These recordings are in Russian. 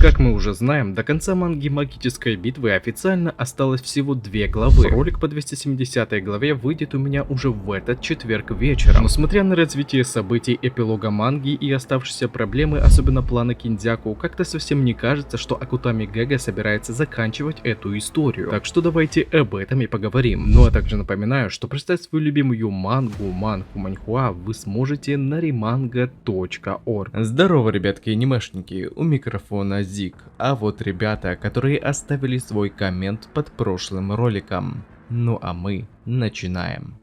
как мы уже знаем, до конца манги магической битвы официально осталось всего 2 главы. Ролик по 270 главе выйдет у меня уже в этот четверг вечером. Но смотря на развитие событий эпилога манги и оставшиеся проблемы, особенно плана Киндзяку, как-то совсем не кажется, что Акутами Гэга собирается заканчивать эту историю. Так что давайте об этом и поговорим. Ну а также напоминаю, что прочитать свою любимую манху Манхуа вы сможете на remanga.org. Здорово, ребятки анимешники, у микрофона Зик. А вот ребята, которые оставили свой коммент под прошлым роликом. Ну а мы начинаем.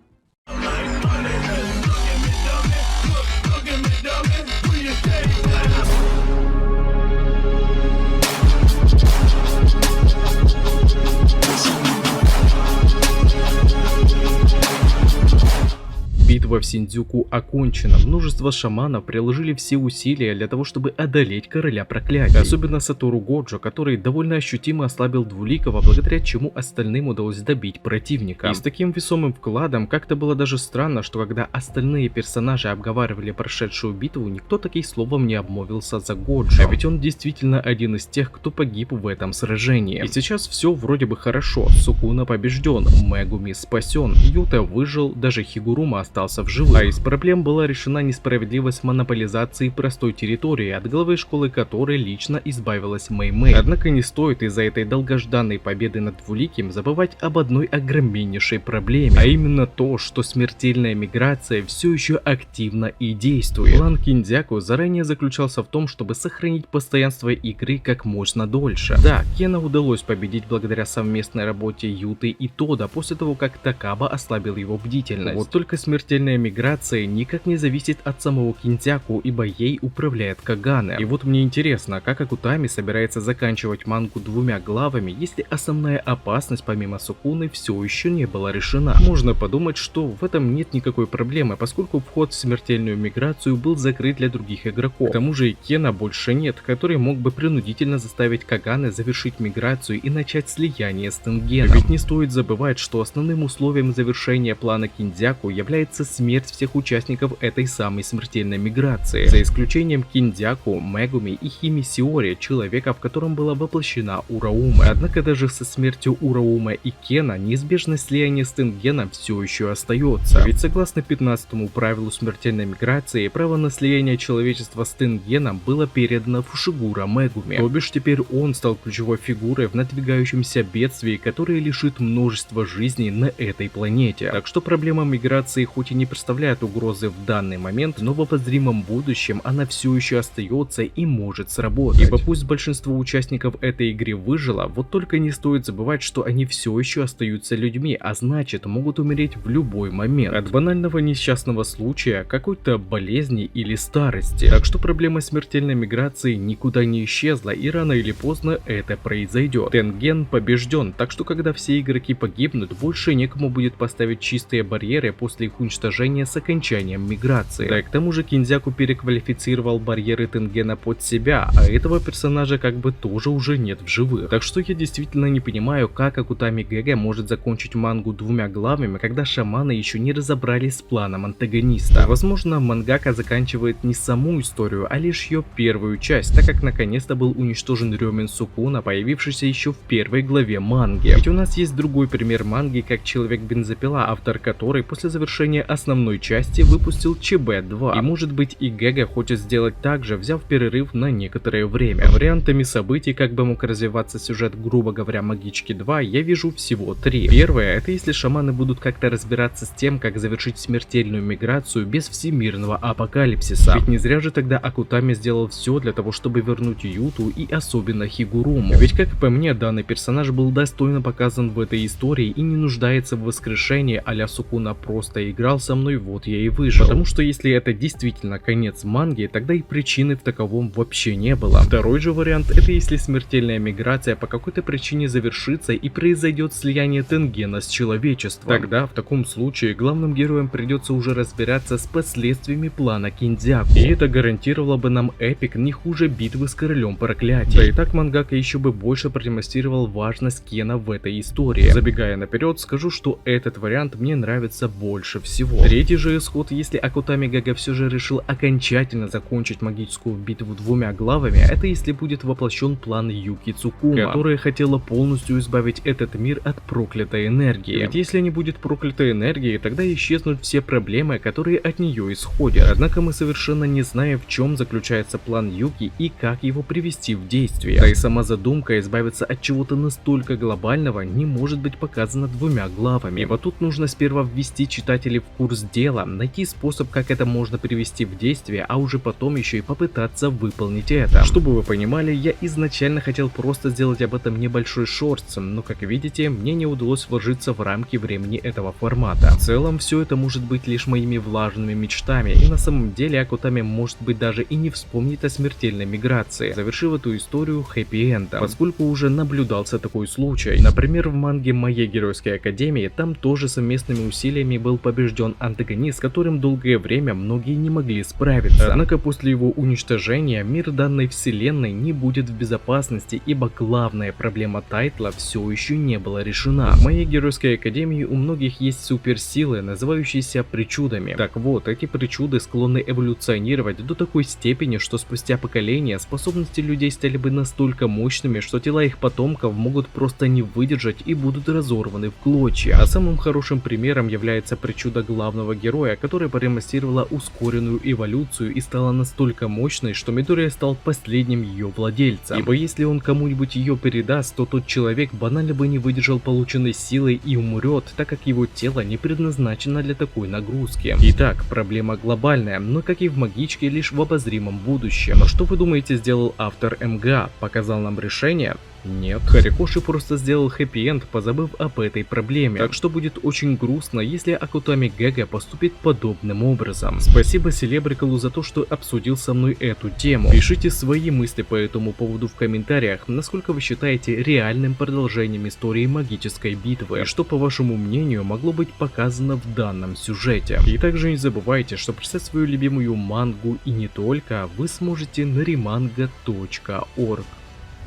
Битва в Синдзюку окончена. Множество шаманов приложили все усилия для того, чтобы одолеть короля проклятий. Особенно Сатору Годжо, который довольно ощутимо ослабил Двуликого, благодаря чему остальным удалось добить противника. И с таким весомым вкладом как-то было даже странно, что когда остальные персонажи обговаривали прошедшую битву, никто таким словом не обмолвился за Годжо. А ведь он действительно один из тех, кто погиб в этом сражении. И сейчас все вроде бы хорошо. Сукуна побежден, Мегуми спасен, Юта выжил, даже Хигурума остался в живых. А из проблем была решена несправедливость монополизации простой территории, от главы школы которой лично избавилась Мэй-Мэй. Однако не стоит из-за этой долгожданной победы над Двуликим забывать об одной огромнейшей проблеме, а именно то, что смертельная миграция все еще активна и действует. План Киндзяку заранее заключался в том, чтобы сохранить постоянство игры как можно дольше. Да, Кена удалось победить благодаря совместной работе Юты и Тода после того, как Такаба ослабил его бдительность. Вот только смертельная миграция никак не зависит от самого Киндзяку, ибо ей управляет Кагане. И вот мне интересно, как Акутами собирается заканчивать мангу 2 главами, если основная опасность помимо Сукуны все еще не была решена. Можно подумать, что в этом нет никакой проблемы, поскольку вход в смертельную миграцию был закрыт для других игроков. К тому же и Кена больше нет, который мог бы принудительно заставить Кагане завершить миграцию и начать слияние с Тенгеном. Ведь не стоит забывать, что основным условием завершения плана Киндзяку является смерть всех участников этой самой смертельной миграции, за исключением Киндзяку, Мегуми и Химисиори, человека, в котором была воплощена Ураума. Однако даже со смертью Ураума и Кена неизбежность слияния с Тенгеном все еще остается. Ведь согласно 15-му правилу смертельной миграции, право на слияние человечества с Тенгеном было передано Фушигура Мегуми. То бишь теперь он стал ключевой фигурой в надвигающемся бедствии, которое лишит множества жизней на этой планете. Так что проблема миграции хоть и не представляет угрозы в данный момент, но в обозримом будущем она все еще остается и может сработать. Ибо пусть большинство участников этой игры выжило, вот только не стоит забывать, что они все еще остаются людьми, а значит могут умереть в любой момент. От банального несчастного случая, какой-то болезни или старости. Так что проблема смертельной миграции никуда не исчезла, и рано или поздно это произойдет. Тенген побежден, так что когда все игроки погибнут, больше некому будет поставить чистые барьеры после их уничтожения с окончанием миграции. Да и к тому же Киндзяку переквалифицировал барьеры Тенгена под себя, а этого персонажа как бы тоже уже нет в живых. Так что я действительно не понимаю, как Акутами Гэга может закончить мангу 2 главами, когда шаманы еще не разобрались с планом антагониста. Возможно, мангака заканчивает не саму историю, а лишь ее первую часть, так как наконец-то был уничтожен Рёмен Сукуна, появившийся еще в первой главе манги. Ведь у нас есть другой пример манги, как Человек-бензопила, автор которой после завершения основной части выпустил ЧБ-2. И может быть и Гэга хочет сделать так же, взяв перерыв на некоторое время. Вариантами событий, как бы мог развиваться сюжет, грубо говоря, Магички 2, я вижу всего 3. Первое, это если шаманы будут как-то разбираться с тем, как завершить смертельную миграцию без всемирного апокалипсиса. Ведь не зря же тогда Акутами сделал все для того, чтобы вернуть Юту и особенно Хигуруму. Ведь как по мне, данный персонаж был достойно показан в этой истории и не нуждается в воскрешении, а-ля Сукуна просто играл со мной, вот я и выжил. Потому что если это действительно конец манги, тогда и причины в таковом вообще не было. Второй же вариант, это если смертельная миграция по какой-то причине завершится и произойдет слияние Тенгена с человечеством. Тогда в таком случае главным героям придется уже разбираться с последствиями плана Киндзяку. И это гарантировало бы нам эпик не хуже битвы с королем проклятий. Да и так мангака еще бы больше продемонстрировал важность Кена в этой истории. Забегая наперед, скажу, что этот вариант мне нравится больше всего. Третий же исход, если Акутами Гага все же решил окончательно закончить магическую битву двумя главами, это если будет воплощен план Юки Цукума, которая хотела полностью избавить этот мир от проклятой энергии. Ведь если не будет проклятой энергии, тогда исчезнут все проблемы, которые от нее исходят. Однако мы совершенно не знаем, в чем заключается план Юки и как его привести в действие. Да и сама задумка избавиться от чего-то настолько глобального не может быть показана двумя главами. И вот тут нужно сперва ввести читателей в курс дела, найти способ, как это можно привести в действие, а уже потом еще и попытаться выполнить это. Чтобы вы понимали, я изначально хотел просто сделать об этом небольшой шортс, но как видите, мне не удалось вложиться в рамки времени этого формата. В целом, все это может быть лишь моими влажными мечтами, и на самом деле Акутами может быть даже и не вспомнит о смертельной миграции, завершив эту историю хэппи-эндом, поскольку уже наблюдался такой случай. Например, в манге «Моей геройской академии» там тоже совместными усилиями был побежден антагонист, с которым долгое время многие не могли справиться. Однако после его уничтожения мир данной вселенной не будет в безопасности, ибо главная проблема тайтла все еще не была решена. В «Моей геройской академии» у многих есть суперсилы, называющиеся причудами. Так вот, эти причуды склонны эволюционировать до такой степени, что спустя поколения способности людей стали бы настолько мощными, что тела их потомков могут просто не выдержать и будут разорваны в клочья. А самым хорошим примером является причуда главного героя, которая продемонстрировала ускоренную эволюцию и стала настолько мощной, что Мидория стал последним ее владельцем. Ибо если он кому-нибудь ее передаст, то тот человек банально бы не выдержал полученной силы и умрет, так как его тело не предназначено для такой нагрузки. Итак, проблема глобальная, но как и в магичке, лишь в обозримом будущем. Но что вы думаете, сделал автор МГА? Показал нам решение? Нет, Хорикоши просто сделал хэппи-энд, позабыв об этой проблеме. Так что будет очень грустно, если Акутами Гага поступит подобным образом. Спасибо Селебрикалу за то, что обсудил со мной эту тему. Пишите свои мысли по этому поводу в комментариях, насколько вы считаете реальным продолжением истории магической битвы, и что, по вашему мнению, могло быть показано в данном сюжете. И также не забывайте, что прочитать свою любимую мангу и не только вы сможете на remanga.org.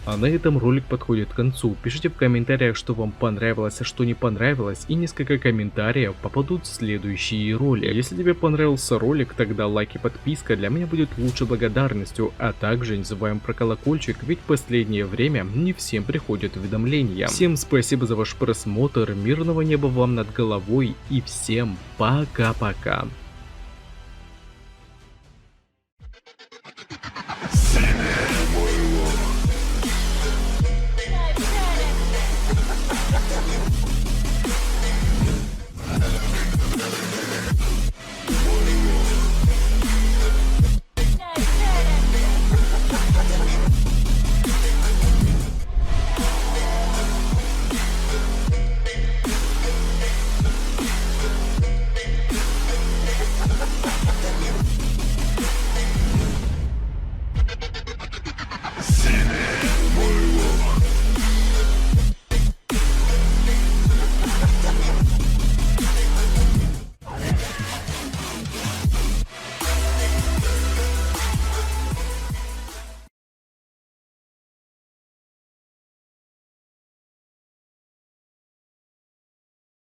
А на этом ролик подходит к концу. Пишите в комментариях, что вам понравилось, а что не понравилось, и несколько комментариев попадут в следующие ролики. Если тебе понравился ролик, тогда лайк и подписка для меня будет лучшей благодарностью, а также не забываем про колокольчик, ведь в последнее время не всем приходят уведомления. Всем спасибо за ваш просмотр, мирного неба вам над головой и всем пока-пока.